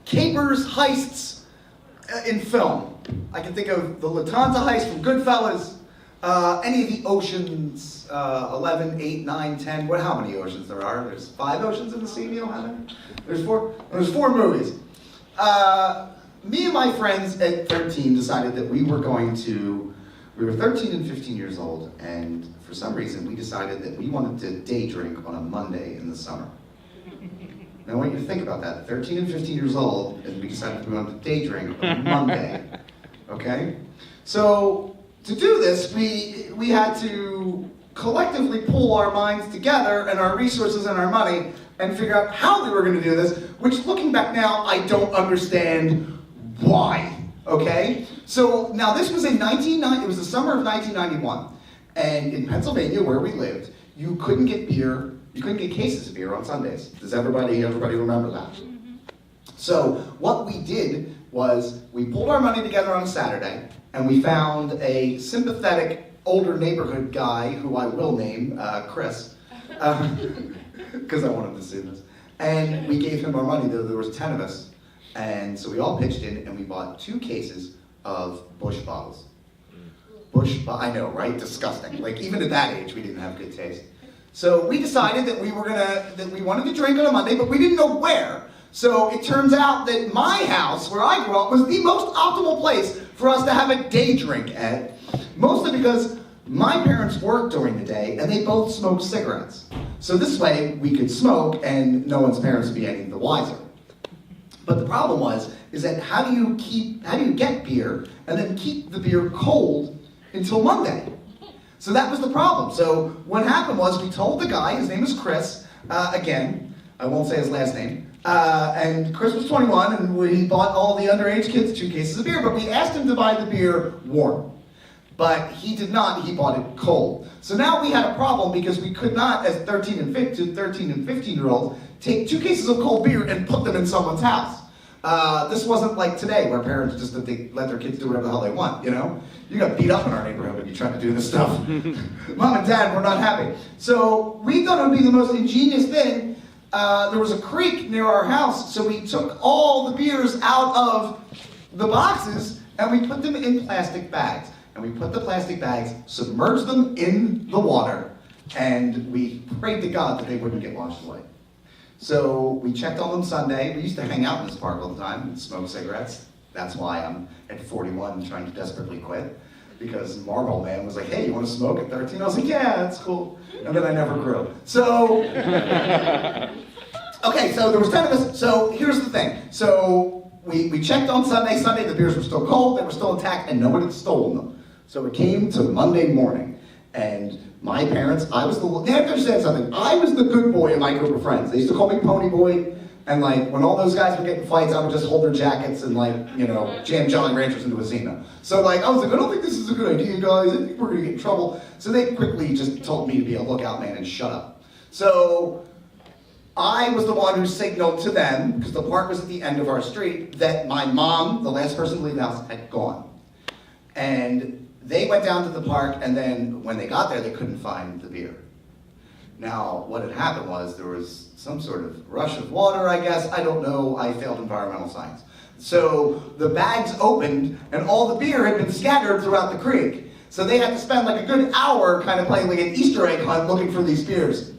capers, heists in film. I can think of the Lufthansa heist from Goodfellas, any of the Oceans, 11, 8, 9, 10, how many oceans there are? There's 5 oceans in the sea, you don't have any? There's 4? There's 4 movies. Me and my friends at 13 decided that we were 13 and 15 years old, and for some reason we decided that we wanted to day drink on a Monday in the summer. Now I want you to think about that. 13 and 15 years old, and we decided we wanted to day drink on a Monday. Okay? So, to do this, we had to collectively pull our minds together and our resources and our money and figure out how we were going to do this, which looking back now, I don't understand why. Okay? So now this was it was the summer of 1991, and in Pennsylvania where we lived, you couldn't get cases of beer on Sundays. Does everybody remember that? So what we did was we pulled our money together on a Saturday, and we found a sympathetic older neighborhood guy who I will name Chris, because I wanted to see this. And we gave him our money. There was 10 of us, and so we all pitched in, and we bought 2 cases of Busch bottles. I know, right? Disgusting. Like even at that age, we didn't have good taste. So we decided that we wanted to drink on a Monday, but we didn't know where. So it turns out that my house, where I grew up, was the most optimal place for us to have a day drink at. Mostly because my parents worked during the day, and they both smoked cigarettes. So this way, we could smoke, and no one's parents would be any the wiser. But the problem is that how do you get beer and then keep the beer cold until Monday? So that was the problem. So what happened was we told the guy, his name is Chris, again, I won't say his last name, and Chris was 21, and we bought all the underage kids 2 cases of beer, but we asked him to buy the beer warm. But he did not, he bought it cold. So now we had a problem because we could not, as 13 and 15-year-olds, take 2 cases of cold beer and put them in someone's house. This wasn't like today where parents just let their kids do whatever the hell they want, you know? You got beat up in our neighborhood when you tried to do this stuff. Mom and Dad were not happy. So we thought it would be the most ingenious thing. There was a creek near our house, so we took all the beers out of the boxes and we put them in plastic bags. And we put the plastic bags, submerged them in the water, and we prayed to God that they wouldn't get washed away. So we checked on them Sunday. We used to hang out in this park all the time and smoke cigarettes. That's why I'm at 41 trying to desperately quit. Because Marlboro Man was like, hey, you want to smoke at 13? I was like, yeah, that's cool. And then I never grew. So, okay, so there was 10 of us. So here's the thing. So we checked on Sunday. Sunday, the beers were still cold. They were still intact, and no one had stolen them. So it came to Monday morning, and my parents, you have to understand something, I was the good boy in my group of friends. They used to call me Pony Boy, and like, when all those guys would get in fights, I would just hold their jackets and like, you know, jam Jolly Ranchers into a Xena. So like, I was like, I don't think this is a good idea, guys, I think we're gonna get in trouble. So they quickly just told me to be a lookout man and shut up. So I was the one who signaled to them, because the park was at the end of our street, that my mom, the last person to leave the house, had gone. And they went down to the park, and then when they got there, they couldn't find the beer. Now, what had happened was there was some sort of rush of water, I guess. I don't know. I failed environmental science. So the bags opened, and all the beer had been scattered throughout the creek. So they had to spend like a good hour kind of playing like an Easter egg hunt looking for these beers.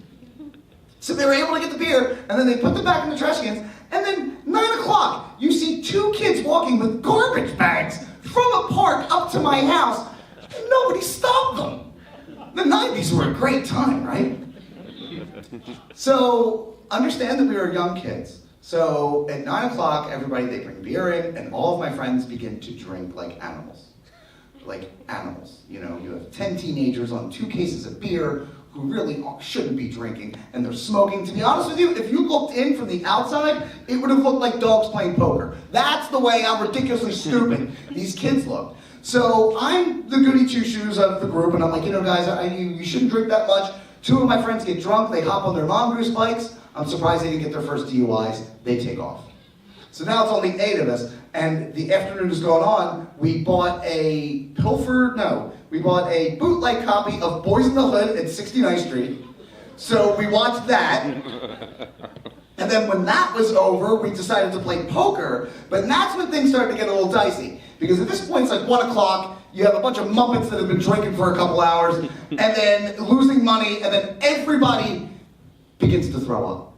So they were able to get the beer, and then they put them back in the trash cans, and then 9 o'clock, you see 2 kids walking with garbage bags from a park up to my house. Nobody stopped them. The 90s were a great time, right? So, understand that we were young kids. So, at 9 o'clock, they bring beer in, and all of my friends begin to drink like animals. Like animals. You know, you have 10 teenagers on 2 cases of beer who really shouldn't be drinking, and they're smoking. To be honest with you, if you looked in from the outside, it would have looked like dogs playing poker. That's the way how ridiculously stupid these kids looked. So I'm the goody two-shoes of the group, and I'm like, you know, guys, you shouldn't drink that much. 2 of my friends get drunk, they hop on their mongoose bikes. I'm surprised they didn't get their first DUIs. They take off. So now it's only 8 of us, and the afternoon is going on. We bought a bootleg copy of Boys in the Hood at 69th Street. So we watched that. And And then when that was over, we decided to play poker, but that's when things started to get a little dicey. Because at this point, it's like 1 o'clock, you have a bunch of Muppets that have been drinking for a couple hours, and then losing money, and then everybody begins to throw up.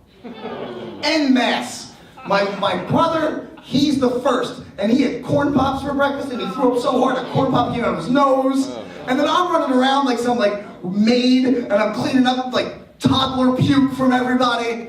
En masse. My brother, he's the first, and he had corn pops for breakfast, and he threw up so hard a corn pop came out of his nose. And then I'm running around like some maid, and I'm cleaning up toddler puke from everybody.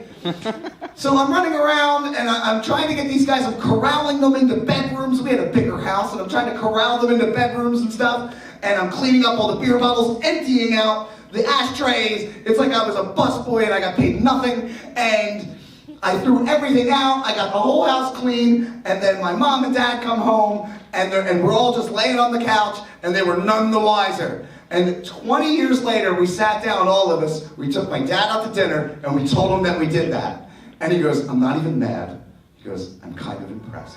So I'm running around, and I'm trying to get these guys, I'm corralling them into bedrooms. We had a bigger house, and I'm trying to corral them into bedrooms and stuff. And I'm cleaning up all the beer bottles, emptying out the ashtrays. It's like I was a busboy and I got paid nothing. And I threw everything out, I got the whole house clean, and then my mom and dad come home, and we're all just laying on the couch, and they were none the wiser. And 20 years later, we sat down, all of us, we took my dad out to dinner, and we told him that we did that. And he goes, I'm not even mad. He goes, I'm kind of impressed.